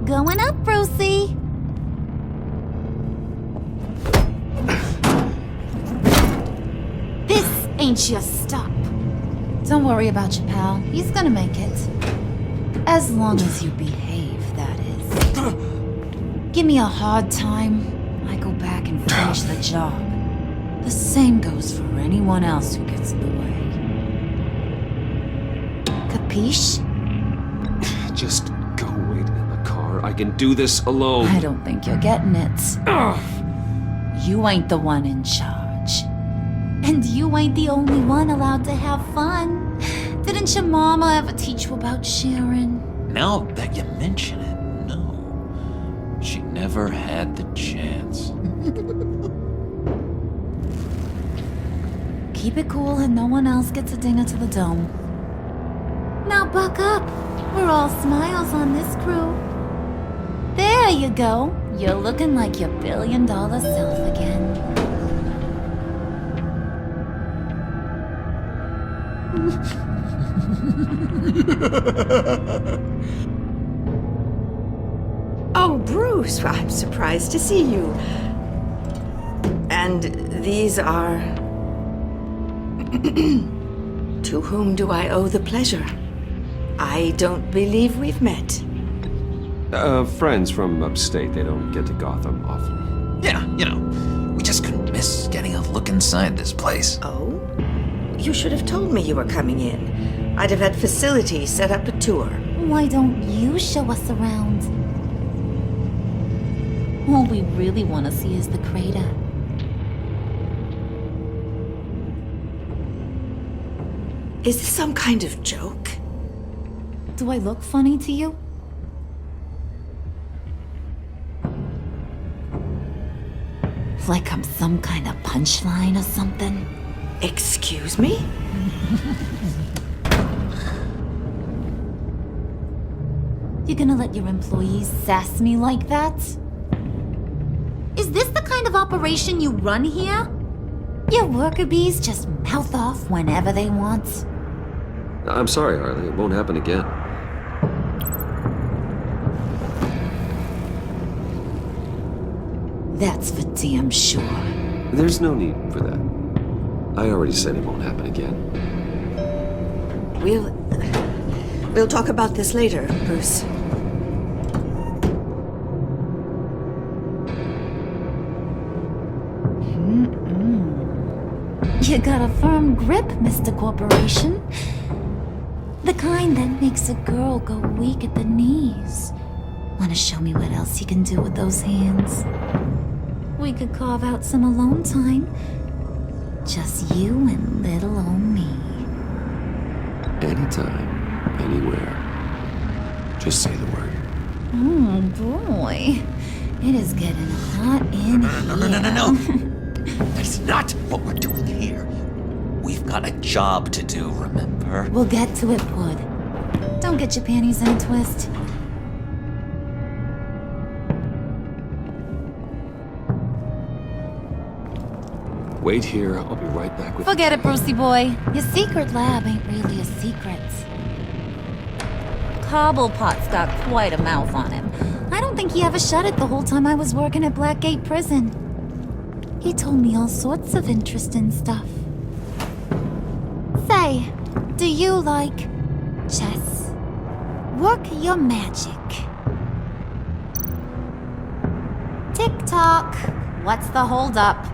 Going up, Brucey. This ain't your stop. Don't worry about your pal. He's gonna make it. As long as you behave, that is. Give me a hard time, I go back and finish the job. The same goes for anyone else who gets in the way. Capiche? Just go wait in the car. I can do this alone. I don't think you're getting it. You ain't the one in charge. And you ain't the only one allowed to have fun. Didn't your mama ever teach you about sharing? Now that you mention it, no. She never had the chance. Keep it cool and no one else gets a dinger to the dome. Now buck up. We're all smiles on this crew. There you go. You're looking like your billion-dollar self again. Oh, Bruce, I'm surprised to see you. And these are... To whom do I owe the pleasure? I don't believe we've met. Friends from upstate. They don't get to Gotham often. Yeah, we just couldn't miss getting a look inside this place. Oh? You should have told me you were coming in. I'd have had facilities set up a tour. Why don't you show us around? All we really want to see is the crater. Is this some kind of joke? Do I look funny to you? Like I'm some kind of punchline or something? Excuse me? You gonna let your employees sass me like that? Is this the kind of operation you run here? Your worker bees just mouth off whenever they want? I'm sorry, Harley. It won't happen again. That's for damn sure. There's no need for that. I already said it won't happen again. We'll talk about this later, Bruce. You got a firm grip, Mr. Corporation. The kind that makes a girl go weak at the knees. Wanna show me what else you can do with those hands? We could carve out some alone time. Just you and little old me. Anytime, anywhere. Just say the word. Oh boy. It is getting hot in here. No. That's not what we're doing here. We've got a job to do, remember? We'll get to it, Wood. Don't get your panties in a twist. Wait here. I'll be right back with Forget it, Brucey boy. Your secret lab ain't really a secret. Cobblepot's got quite a mouth on him. I don't think he ever shut it the whole time I was working at Blackgate Prison. He told me all sorts of interesting stuff. Say, do you like chess? Work your magic. Tick-tock. What's the holdup?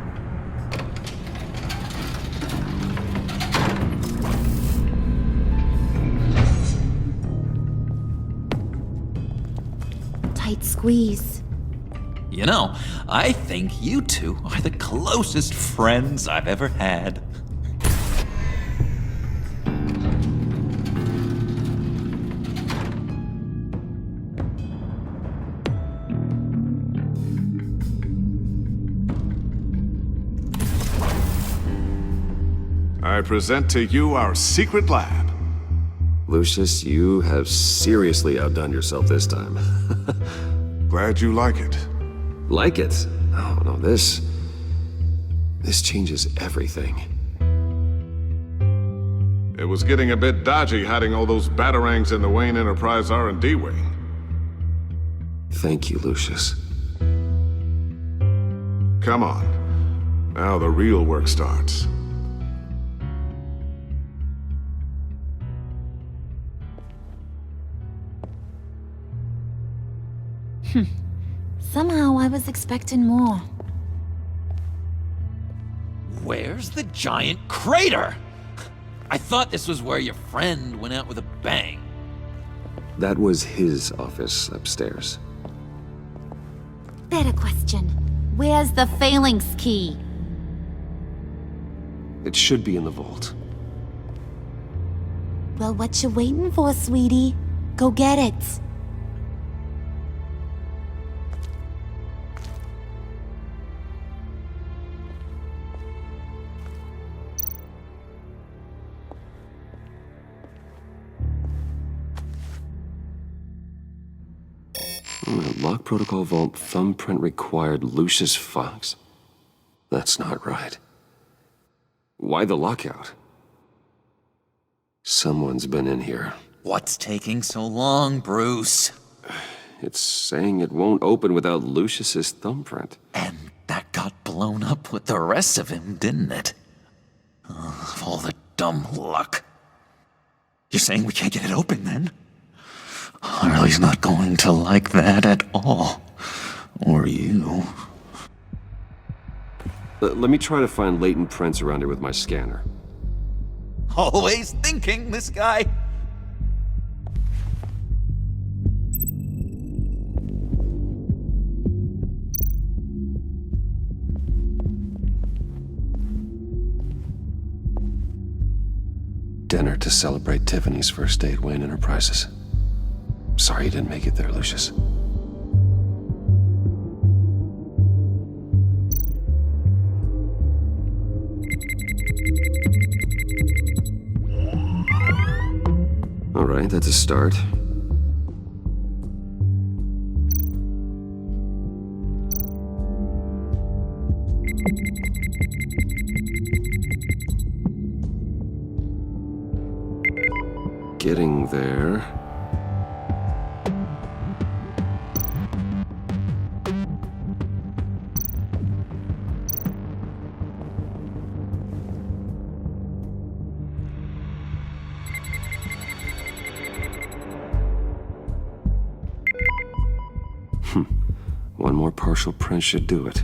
Tight squeeze. I think you two are the closest friends I've ever had. I present to you our secret lab. Lucius, you have seriously outdone yourself this time. Glad you like it. Like it? Oh, no, this changes everything. It was getting a bit dodgy hiding all those batarangs in the Wayne Enterprise R&D wing. Thank you, Lucius. Come on. Now the real work starts. Somehow I was expecting more. Where's the giant crater? I thought this was where your friend went out with a bang. That was his office upstairs. Better question. Where's the phalanx key? It should be in the vault. Well, what you waiting for, sweetie? Go get it. Lock protocol vault thumbprint required Lucius Fox? That's not right. Why the lockout? Someone's been in here. What's taking so long, Bruce? It's saying it won't open without Lucius's thumbprint. And that got blown up with the rest of him, didn't it? All the dumb luck. You're saying we can't get it open, then? Harley's not going to like that at all. Or you. Let me try to find latent prints around here with my scanner. Always thinking, this guy. Dinner to celebrate Tiffany's first day at Wayne Enterprises. Sorry you didn't make it there, Lucius. All right, that's a start. Getting there. One more partial print should do it.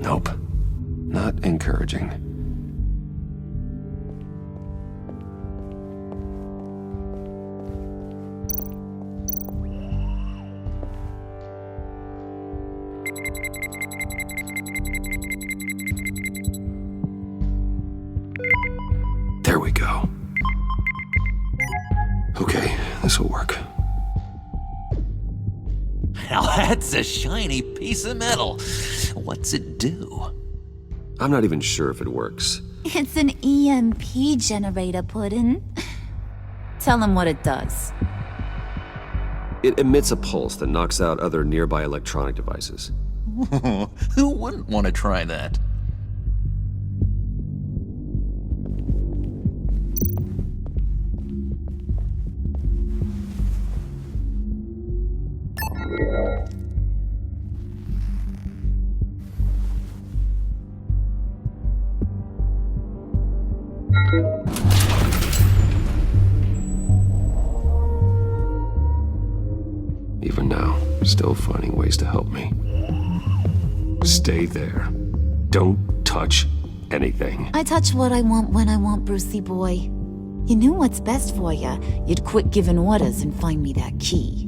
Nope. Not encouraging. There we go. Okay, this'll work. Now that's a shiny piece of metal. What's it do? I'm not even sure if it works. It's an EMP generator, Puddin'. Tell him what it does. It emits a pulse that knocks out other nearby electronic devices. Who wouldn't want to try that? Even now, still finding ways to help me. Stay there. Don't touch anything. I touch what I want when I want, Brucey boy. You knew what's best for you. You'd quit giving orders and find me that key.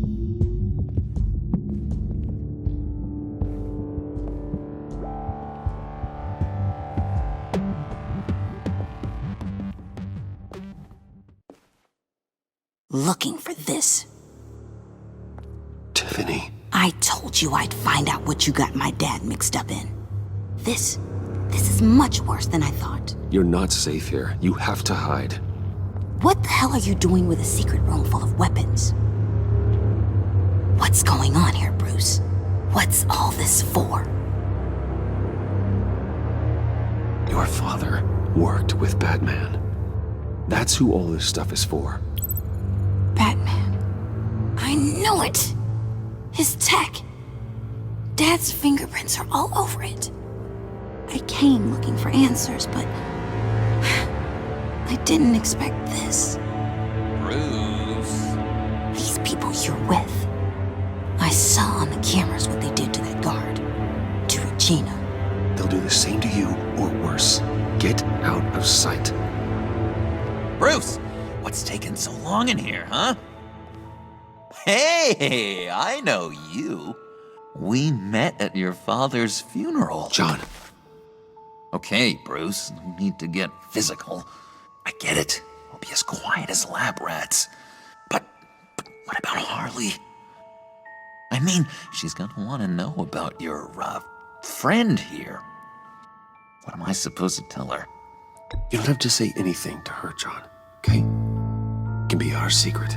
Looking for this. Tiffany. I told you I'd find out what you got my dad mixed up in. This is much worse than I thought. You're not safe here. You have to hide. What the hell are you doing with a secret room full of weapons? going on here, Bruce? What's all this for? Your father worked with Batman. That's who all this stuff is for. Batman. I knew it! His tech. Dad's fingerprints are all over it. I came looking for answers, but I didn't expect this. Bruce. These people you're with. I saw on the cameras what they did to that guard. To Regina. They'll do the same to you, or worse. Get out of sight. Bruce! What's taking so long in here, huh? Hey, I know you. We met at your father's funeral. John. Okay, Bruce, no need to get physical. I get it. We'll be as quiet as lab rats. But what about Harley? I mean, she's gonna want to know about your, friend here. What am I supposed to tell her? You don't have to say anything to her, John, okay? It can be our secret.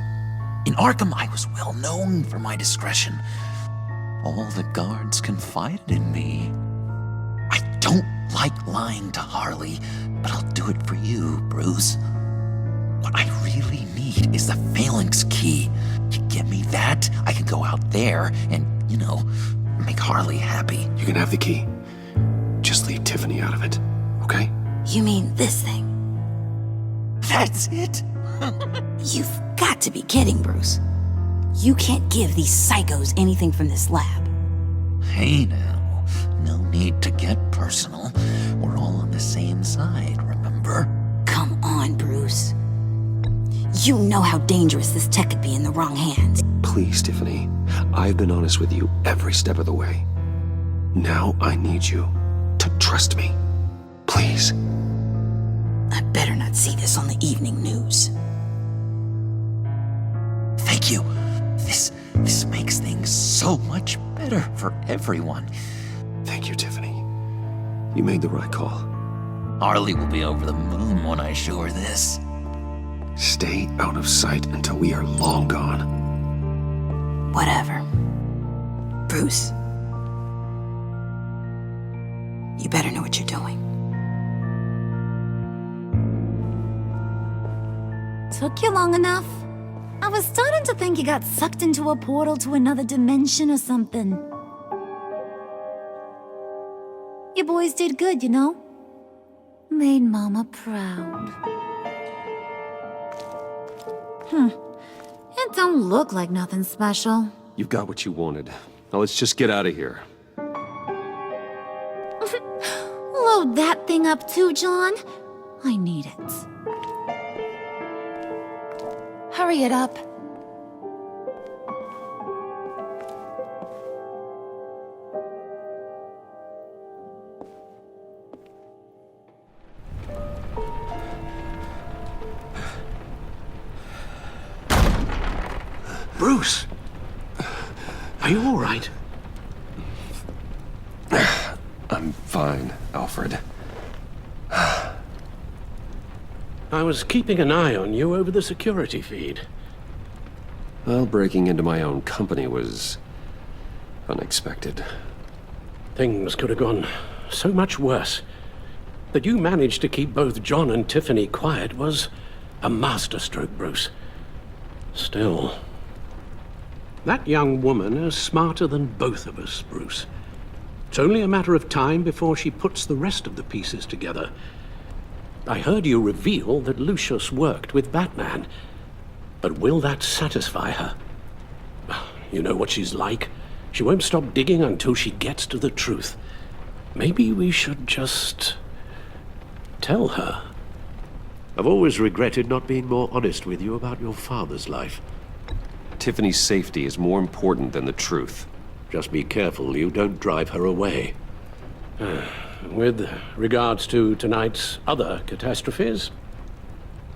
In Arkham, I was well known for my discretion. All the guards confided in me. I don't like lying to Harley, but I'll do it for you, Bruce. What I really need is the phalanx key. You give me that, I can go out there and, make Harley happy. You can have the key. Just leave Tiffany out of it, okay? You mean this thing? That's it? You've got to be kidding, Bruce. You can't give these psychos anything from this lab. Hey now, no need to get personal. We're all on the same side, remember? Come on, Bruce. You know how dangerous this tech could be in the wrong hands. Please, Tiffany. I've been honest with you every step of the way. Now I need you to trust me. Please. I better not see this on the evening news. Thank you. This makes things so much better for everyone. Thank you, Tiffany. You made the right call. Harley will be over the moon when I show her this. Stay out of sight until we are long gone. Whatever. Bruce. You better know what you're doing. Took you long enough? I was starting to think you got sucked into a portal to another dimension or something. You boys did good, you know? Made Mama proud. It don't look like nothing special. You got what you wanted. Now let's just get out of here. Load that thing up too, John. I need it. Hurry it up. Bruce! Are you all right? I'm fine, Alfred. I was keeping an eye on you over the security feed. Well, breaking into my own company was unexpected. Things could have gone so much worse. That you managed to keep both John and Tiffany quiet was a masterstroke, Bruce. Still, that young woman is smarter than both of us, Bruce. It's only a matter of time before she puts the rest of the pieces together. I heard you reveal that Lucius worked with Batman. But will that satisfy her? You know what she's like. She won't stop digging until she gets to the truth. Maybe we should just tell her. I've always regretted not being more honest with you about your father's life. Tiffany's safety is more important than the truth. Just be careful you don't drive her away. With regards to tonight's other catastrophes,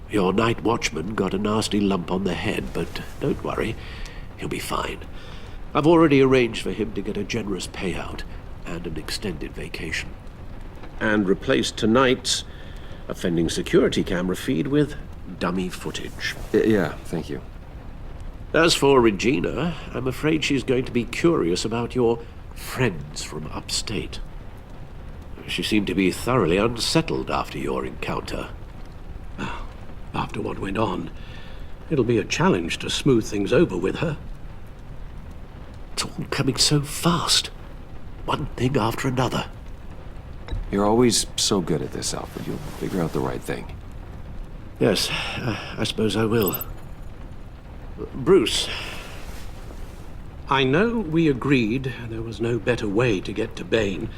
your night watchman got a nasty lump on the head, but don't worry, he'll be fine. I've already arranged for him to get a generous payout and an extended vacation. And replaced tonight's offending security camera feed with dummy footage. Yeah, thank you. As for Regina, I'm afraid she's going to be curious about your friends from upstate. She seemed to be thoroughly unsettled after your encounter. Well, after what went on, it'll be a challenge to smooth things over with her. It's all coming so fast. One thing after another. You're always so good at this, Alfred. You'll figure out the right thing. Yes, I suppose I will. Bruce, I know we agreed there was no better way to get to Bane.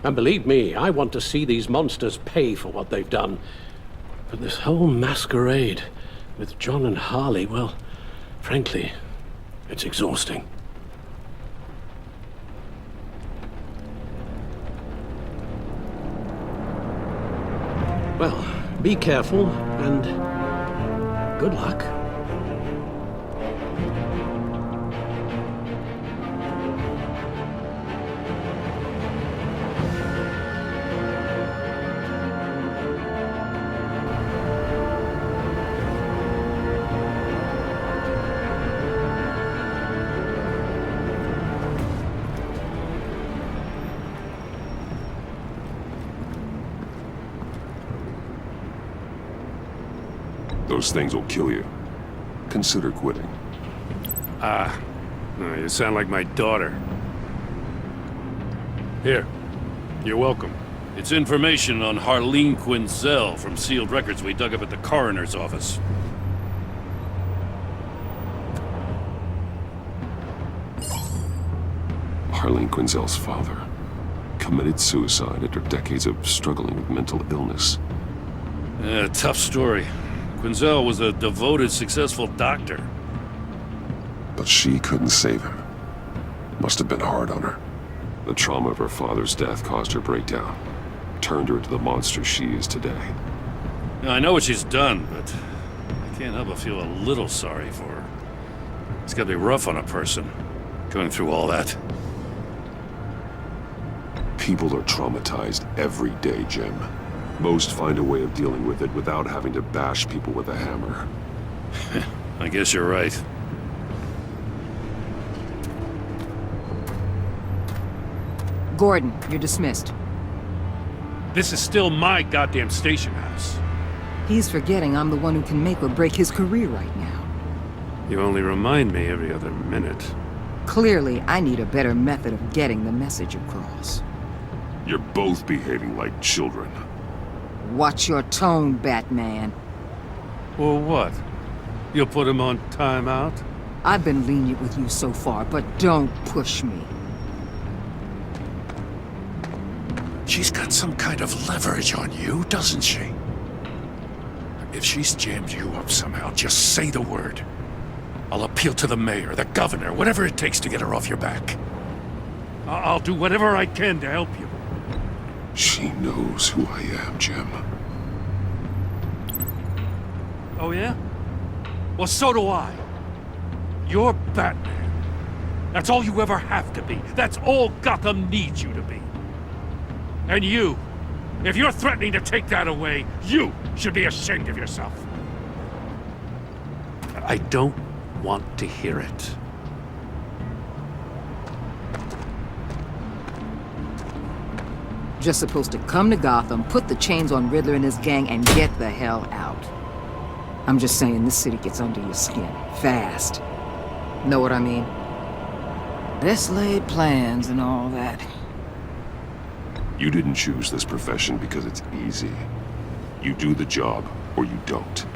And believe me, I want to see these monsters pay for what they've done. But this whole masquerade with John and Harley, well, frankly, it's exhausting. Well, be careful and good luck. Those things will kill you. Consider quitting. You sound like my daughter. Here, you're welcome. It's information on Harleen Quinzel from sealed records we dug up at the coroner's office. Harleen Quinzel's father committed suicide after decades of struggling with mental illness. Yeah, tough story. Quinzel was a devoted, successful doctor. But she couldn't save him. It must have been hard on her. The trauma of her father's death caused her breakdown. Turned her into the monster she is today. Now, I know what she's done, but I can't help but feel a little sorry for her. It's gotta be rough on a person, going through all that. People are traumatized every day, Jim. Most find a way of dealing with it without having to bash people with a hammer. I guess you're right. Gordon, you're dismissed. This is still my goddamn station house. He's forgetting I'm the one who can make or break his career right now. You only remind me every other minute. Clearly, I need a better method of getting the message across. You're both behaving like children. Watch your tone, Batman. Well, what? You'll put him on timeout? I've been lenient with you so far, but don't push me. She's got some kind of leverage on you, doesn't she? If she's jammed you up somehow, just say the word. I'll appeal to the mayor, the governor, whatever it takes to get her off your back. I'll do whatever I can to help you. She knows who I am, Jim. Oh, yeah? Well, so do I. You're Batman. That's all you ever have to be. That's all Gotham needs you to be. And you, if you're threatening to take that away, you should be ashamed of yourself. I don't want to hear it. Just supposed to come to Gotham, put the chains on Riddler and his gang, and get the hell out. I'm just saying, this city gets under your skin. Fast. Know what I mean? Best laid plans and all that. You didn't choose this profession because it's easy. You do the job, or you don't.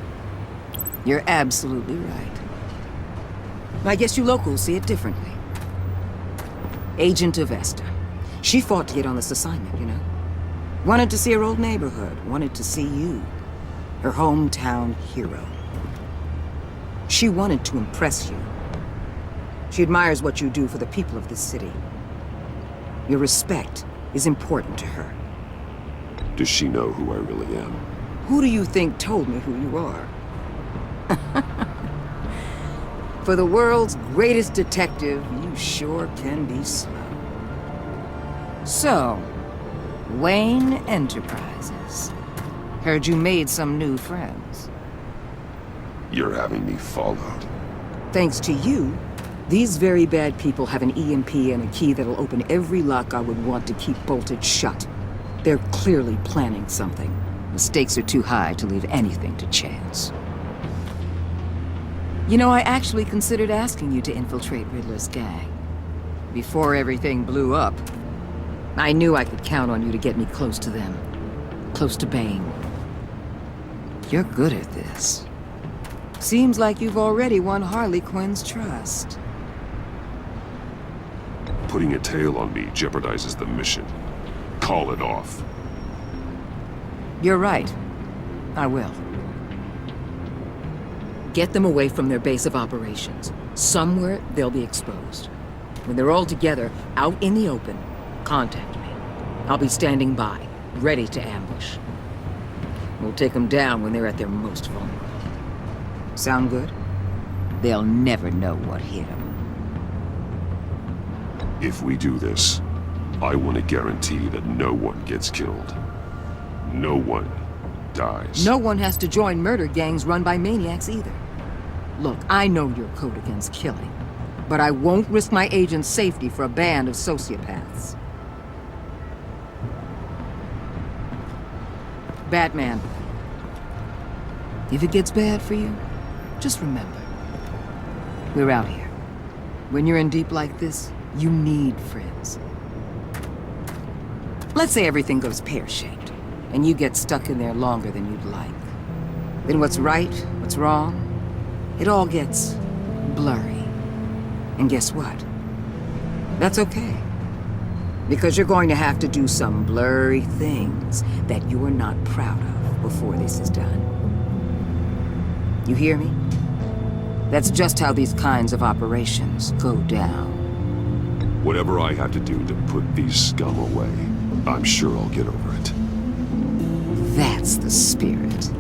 You're absolutely right. I guess you locals see it differently. Agent of Vesta. She fought to get on this assignment, you know? Wanted to see her old neighborhood. Wanted to see you. Her hometown hero. She wanted to impress you. She admires what you do for the people of this city. Your respect is important to her. Does she know who I really am? Who do you think told me who you are? For the world's greatest detective, you sure can be slow. So, Wayne Enterprises. Heard you made some new friends. You're having me followed. Thanks to you, these very bad people have an EMP and a key that'll open every lock I would want to keep bolted shut. They're clearly planning something. The stakes are too high to leave anything to chance. You know, I actually considered asking you to infiltrate Riddler's gang. Before everything blew up, I knew I could count on you to get me close to them. Close to Bane. You're good at this. Seems like you've already won Harley Quinn's trust. Putting a tail on me jeopardizes the mission. Call it off. You're right. I will. Get them away from their base of operations. Somewhere they'll be exposed. When they're all together, out in the open, contact me. I'll be standing by, ready to ambush. We'll take them down when they're at their most vulnerable. Sound good? They'll never know what hit them. If we do this, I want to guarantee that no one gets killed. No one dies. No one has to join murder gangs run by maniacs either. Look, I know your code against killing, but I won't risk my agent's safety for a band of sociopaths. Batman, if it gets bad for you, just remember, we're out here. When you're in deep like this, you need friends. Let's say everything goes pear-shaped, and you get stuck in there longer than you'd like. Then what's right, what's wrong, it all gets blurry. And guess what? That's okay. Because you're going to have to do some blurry things that you're not proud of before this is done. You hear me? That's just how these kinds of operations go down. Whatever I have to do to put these scum away, I'm sure I'll get over it. That's the spirit.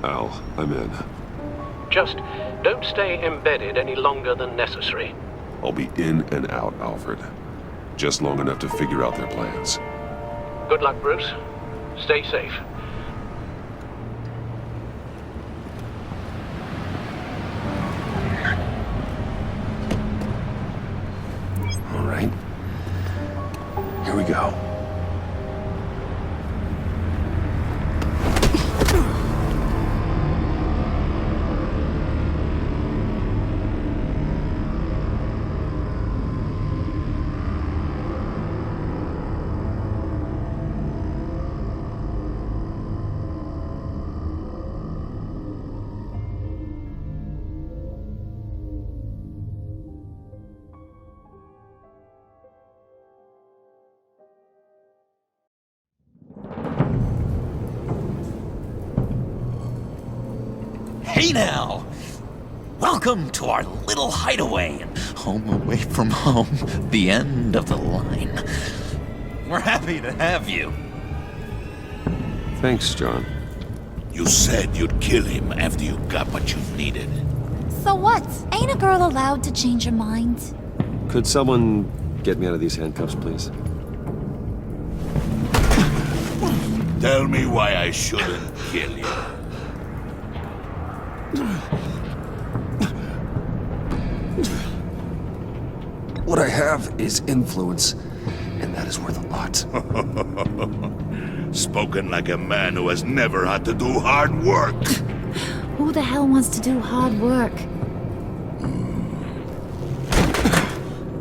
Al, I'm in. Just don't stay embedded any longer than necessary. I'll be in and out, Alfred. Just long enough to figure out their plans. Good luck, Bruce. Stay safe. All right. Here we go. Hey now! Welcome to our little hideaway and home away from home, the end of the line. We're happy to have you. Thanks, John. You said you'd kill him after you got what you needed. So what? Ain't a girl allowed to change her mind? Could someone get me out of these handcuffs, please? Tell me why I shouldn't kill you. What I have is influence, and that is worth a lot. Spoken like a man who has never had to do hard work. Who the hell wants to do hard work?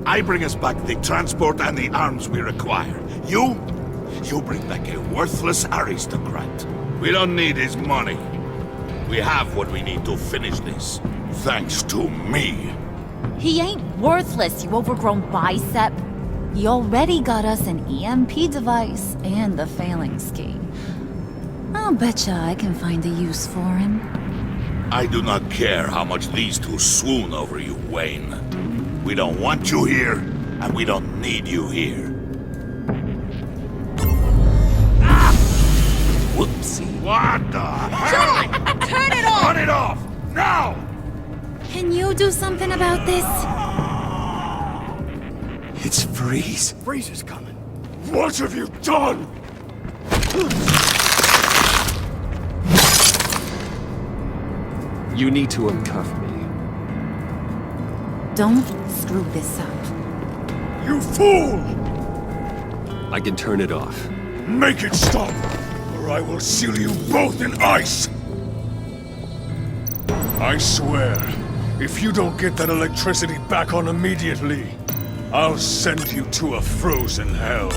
I bring us back the transport and the arms we require. You bring back a worthless aristocrat. We don't need his money. We have what we need to finish this, thanks to me. He ain't worthless, you overgrown bicep. He already got us an EMP device and the phalanx key. I'll betcha I can find a use for him. I do not care how much these two swoon over you, Wayne. We don't want you here, and we don't need you here. Ah! Whoopsie. What the hell? John! Turn it off! Turn it off! Now! Can you do something about this? It's Freeze. Freeze is coming. What have you done? You need to uncuff me. Don't screw this up. You fool! I can turn it off. Make it stop, or I will seal you both in ice! I swear, if you don't get that electricity back on immediately, I'll send you to a frozen hell.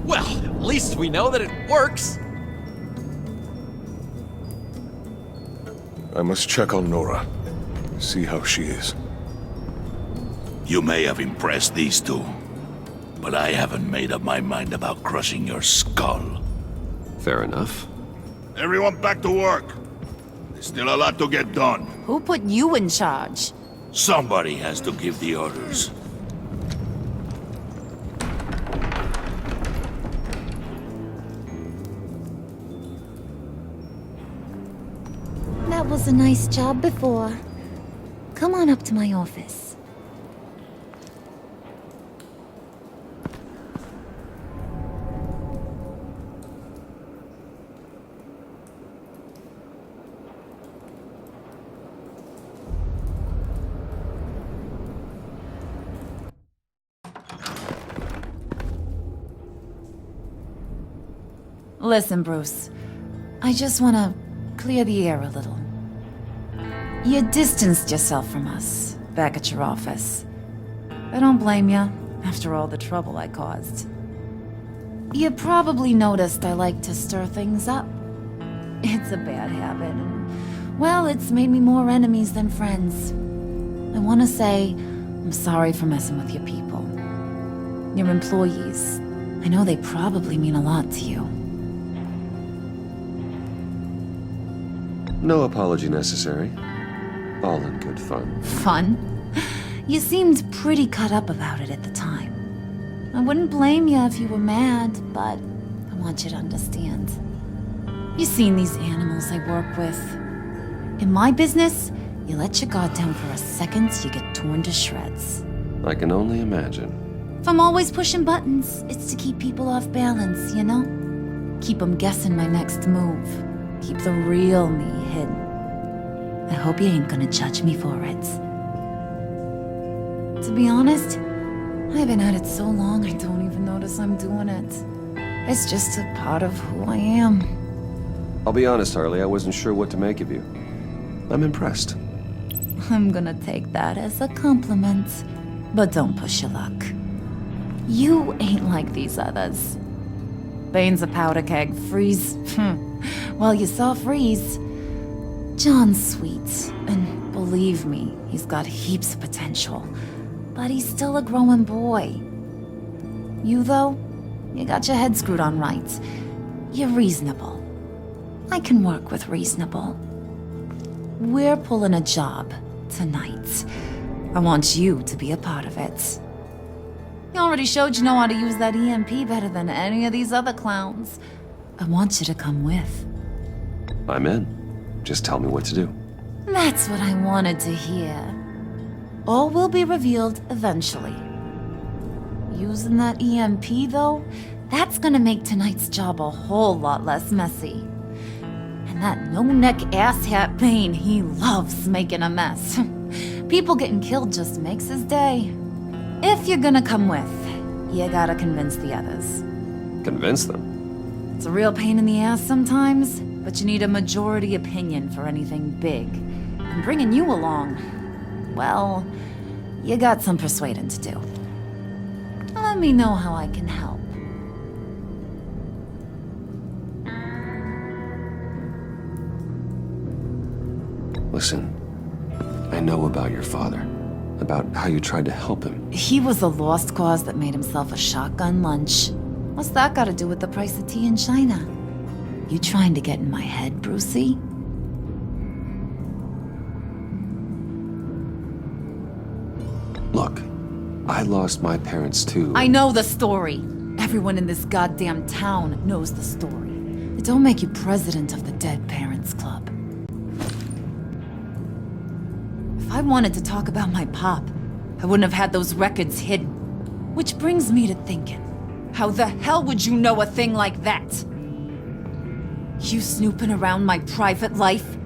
Well, at least we know that it works. I must check on Nora. See how she is. You may have impressed these two, but I haven't made up my mind about crushing your skull. Fair enough. Everyone back to work. There's still a lot to get done. Who put you in charge? Somebody has to give the orders. That was a nice job before. Come on up to my office. Listen, Bruce. I just want to clear the air a little. You distanced yourself from us, back at your office. I don't blame you, after all the trouble I caused. You probably noticed I like to stir things up. It's a bad habit, and, well, it's made me more enemies than friends. I want to say I'm sorry for messing with your people. Your employees. I know they probably mean a lot to you. No apology necessary. All in good fun. Fun? You seemed pretty cut up about it at the time. I wouldn't blame you if you were mad, but I want you to understand. You've seen these animals I work with. In my business, you let your guard down for a second, you get torn to shreds. I can only imagine. If I'm always pushing buttons, it's to keep people off balance, you know? Keep them guessing my next move. Keep the real me hidden. I hope you ain't gonna judge me for it. To be honest, I've been at it so long I don't even notice I'm doing it. It's just a part of who I am. I'll be honest, Harley, I wasn't sure what to make of you. I'm impressed. I'm gonna take that as a compliment. But don't push your luck. You ain't like these others. Bane's a powder keg, Freeze. Well, you saw Freeze. John's sweet, and believe me, he's got heaps of potential. But he's still a growing boy. You, though, you got your head screwed on right. You're reasonable. I can work with reasonable. We're pulling a job tonight. I want you to be a part of it. You already showed you know how to use that EMP better than any of these other clowns. I want you to come with. I'm in. Just tell me what to do. That's what I wanted to hear. All will be revealed eventually. Using that EMP, though, that's gonna make tonight's job a whole lot less messy. And that no-neck asshat Bane, he loves making a mess. People getting killed just makes his day. If you're gonna come with, you gotta convince the others. Convince them? It's a real pain in the ass sometimes, but you need a majority opinion for anything big. And bringing you along, well, you got some persuading to do. Let me know how I can help. Listen, I know about your father. about how you tried to help him. He was a lost cause that made himself a shotgun lunch. What's that got to do with the price of tea in China? You trying to get in my head, Brucey? Look, I lost my parents too. I know the story. Everyone in this goddamn town knows the story. It don't make you president of the Dead Parents Club. If I wanted to talk about my pop, I wouldn't have had those records hidden. Which brings me to thinking, how the hell would you know a thing like that? You snooping around my private life?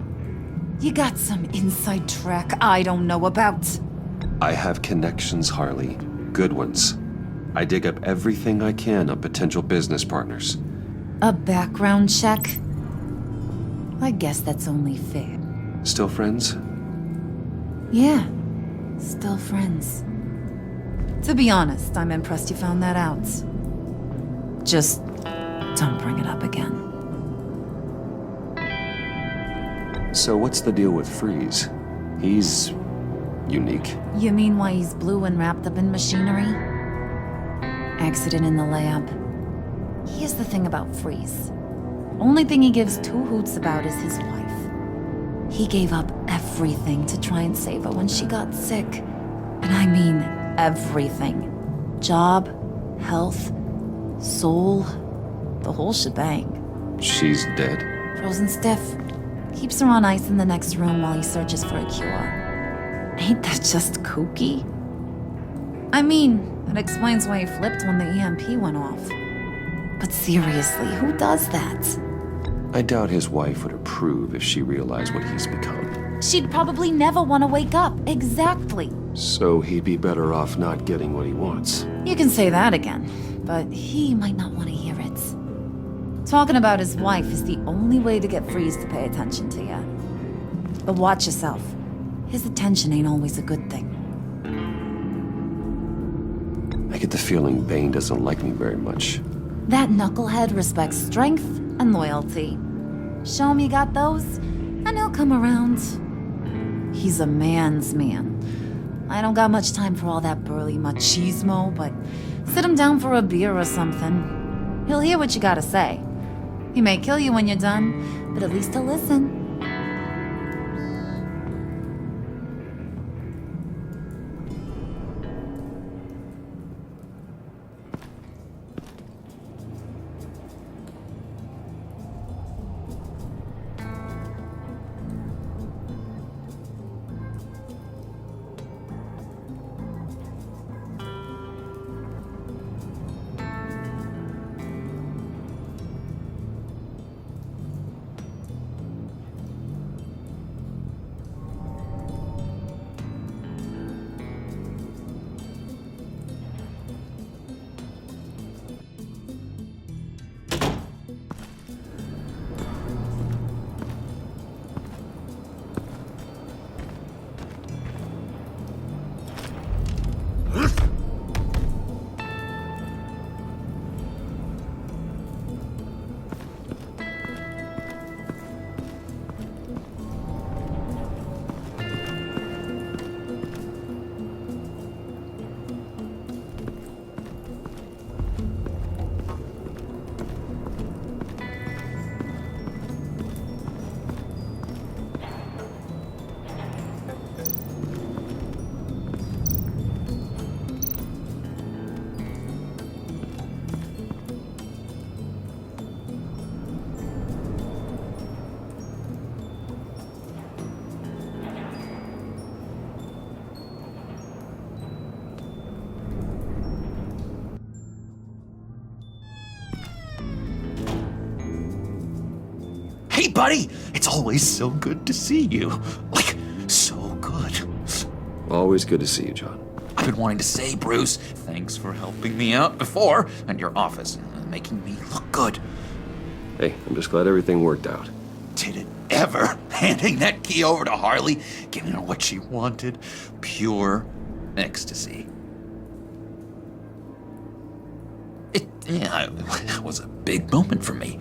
You got some inside track I don't know about. I have connections, Harley. Good ones. I dig up everything I can on potential business partners. A background check? I guess that's only fair. Still friends? Yeah, still friends. To be honest, I'm impressed you found that out. Just don't bring it up again. So what's the deal with Freeze? He's unique. You mean why he's blue and wrapped up in machinery? Accident in the lab. Here's the thing about Freeze. Only thing he gives two hoots about is his wife. He gave up everything to try and save her when she got sick. And I mean everything. Job, health, soul, the whole shebang. She's dead? Frozen stiff. Keeps her on ice in the next room while he searches for a cure. Ain't that just kooky? I mean, it explains why he flipped when the EMP went off. But seriously, who does that? I doubt his wife would approve if she realized what he's become. She'd probably never want to wake up. Exactly. So he'd be better off not getting what he wants. You can say that again, but he might not want to hear it. Talking about his wife is the only way to get Freeze to pay attention to you. But watch yourself. His attention ain't always a good thing. I get the feeling Bane doesn't like me very much. That knucklehead respects strength and loyalty. Show him you got those, and he'll come around. He's a man's man. I don't got much time for all that burly machismo, but sit him down for a beer or something. He'll hear what you gotta say. He may kill you when you're done, but at least he'll listen. Hey, buddy! It's always so good to see you. Like, so good. Always good to see you, John. I've been wanting to say, Bruce, thanks for helping me out before, and your office, making me look good. Hey, I'm just glad everything worked out. Did it ever? Handing that key over to Harley, giving her what she wanted. Pure ecstasy. It was a big moment for me.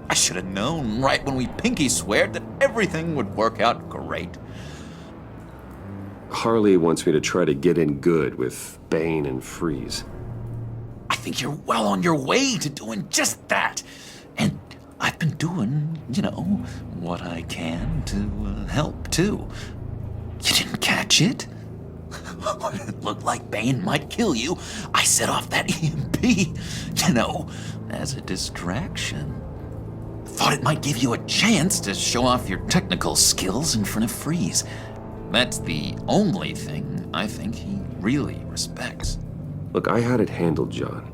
I should have known right when we pinky sweared that everything would work out great. Harley wants me to try to get in good with Bane and Freeze. I think you're well on your way to doing just that. And I've been doing, what I can to help, too. You didn't catch it? It looked like Bane might kill you. I set off that EMP, as a distraction. Thought it might give you a chance to show off your technical skills in front of Freeze. That's the only thing I think he really respects. Look, I had it handled, John.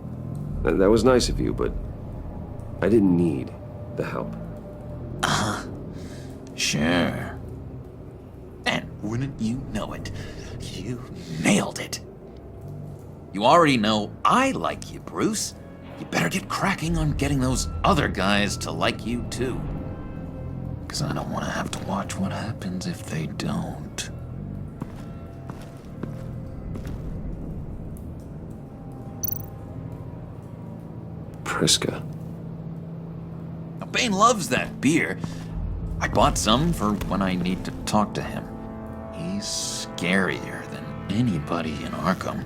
That was nice of you, but I didn't need the help. Sure. And wouldn't you know it, you nailed it. You already know I like you, Bruce. You better get cracking on getting those other guys to like you, too. Because I don't want to have to watch what happens if they don't. Priska. Now, Bane loves that beer. I bought some for when I need to talk to him. He's scarier than anybody in Arkham.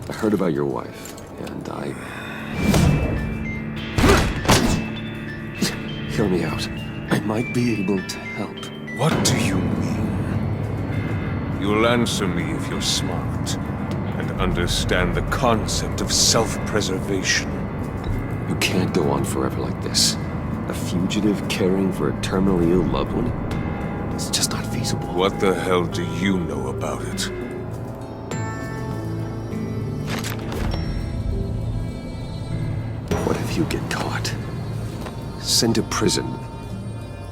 I heard about your wife, and Hear me out. I might be able to help. What do you mean? You'll answer me if you're smart and understand the concept of self-preservation. You can't go on forever like this. A fugitive caring for a terminally ill loved one? It's just not feasible. What the hell do you know about it? What if you get caught? Sent to prison?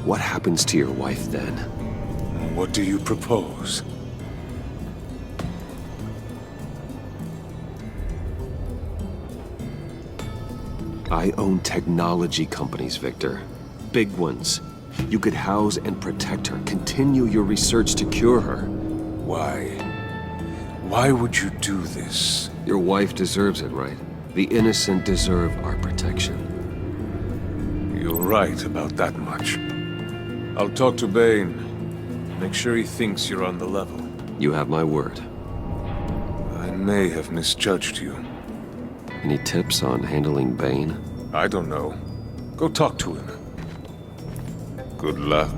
What happens to your wife then? What do you propose? I own technology companies, Victor. Big ones. You could house and protect her. Continue your research to cure her. Why? Why would you do this? Your wife deserves it, right? The innocent deserve our protection. You're right about that much. I'll talk to Bane. Make sure he thinks you're on the level. You have my word. I may have misjudged you. Any tips on handling Bane? I don't know. Go talk to him. Good luck.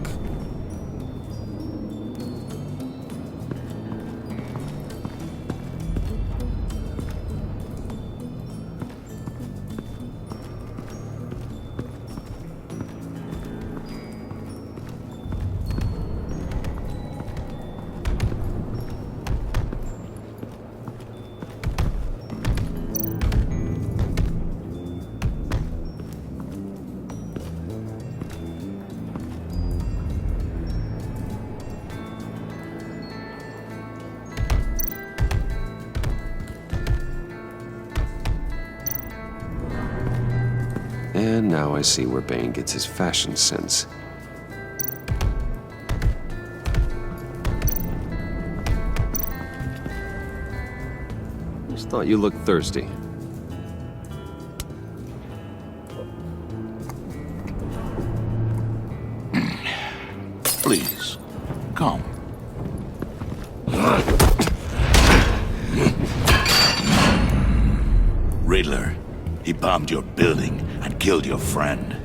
And now I see where Bane gets his fashion sense. Just thought you looked thirsty. Please, come. Riddler, he bombed your building and killed your friend.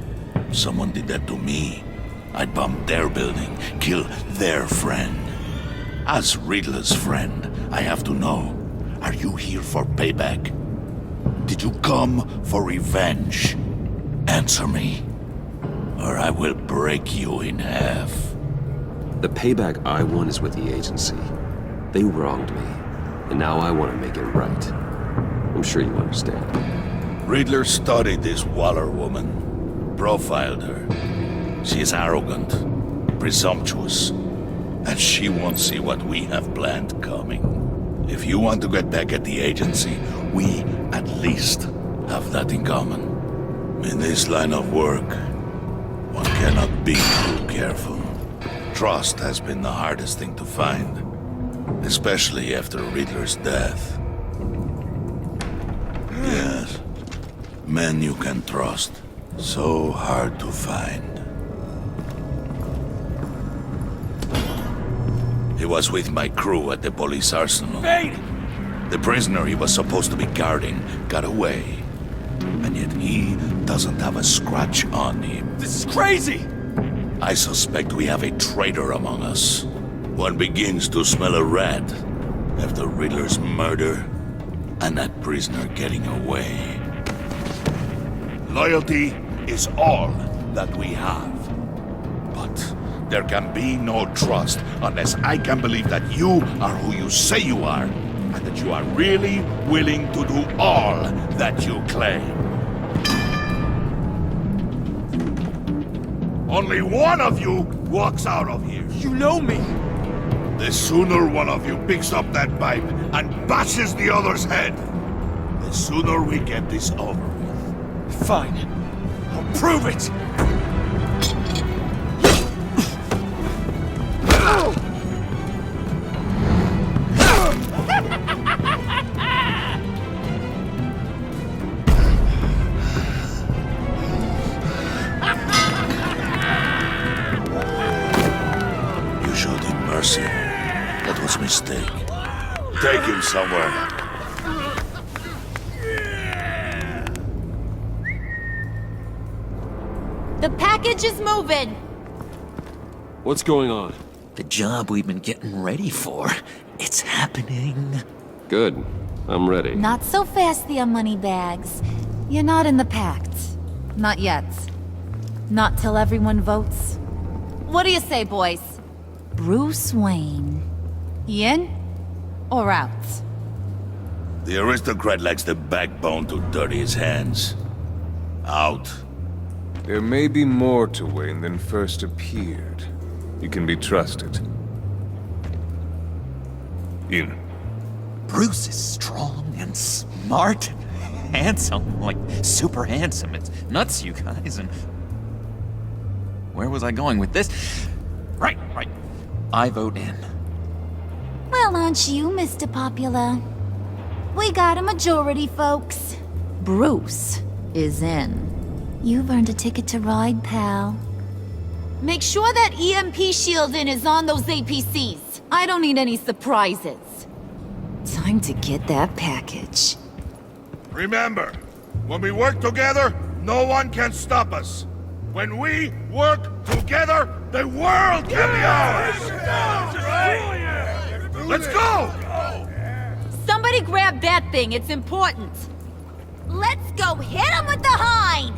someone did that to me, I'd bomb their building, kill their friend. As Riddler's friend, I have to know, are you here for payback? Did you come for revenge? Answer me, or I will break you in half. The payback I want is with the agency. They wronged me, and now I want to make it right. I'm sure you understand. Riddler studied this Waller woman, profiled her. She is arrogant, presumptuous, and she won't see what we have planned coming. If you want to get back at the agency, we at least have that in common. In this line of work, one cannot be too careful. Trust has been the hardest thing to find, especially after Riddler's death. Yes, men you can trust, so hard to find. He was with my crew at the police arsenal. Wait! The prisoner he was supposed to be guarding got away. And yet he doesn't have a scratch on him. This is crazy! I suspect we have a traitor among us. One begins to smell a rat after Riddler's murder and that prisoner getting away. Loyalty is all that we have. But there can be no trust unless I can believe that you are who you say you are, and that you are really willing to do all that you claim. Only one of you walks out of here. You know me! The sooner one of you picks up that pipe and bashes the other's head, the sooner we get this over with. Fine. I'll prove it! You showed him mercy. That was a mistake. Take him somewhere. The package is moving! What's going on? The job we've been getting ready for. It's happening. Good. I'm ready. Not so fast, the Moneybags. You're not in the pact. Not yet. Not till everyone votes. What do you say, boys? Bruce Wayne. In or out? The aristocrat lacks the backbone to dirty his hands. Out. There may be more to Wayne than first appeared. You can be trusted. In. Bruce is strong and smart and handsome. Like, super handsome. It's nuts, you guys. And where was I going with this? Right. I vote in. Well, aren't you, Mr. Popular? We got a majority, folks. Bruce is in. You've earned a ticket to ride, pal. Make sure that EMP shielding is on those APCs. I don't need any surprises. Time to get that package. Remember, when we work together, no one can stop us. When we work together, the world can be ours! Let's go! Somebody grab that thing, it's important. Let's go hit him with the hind!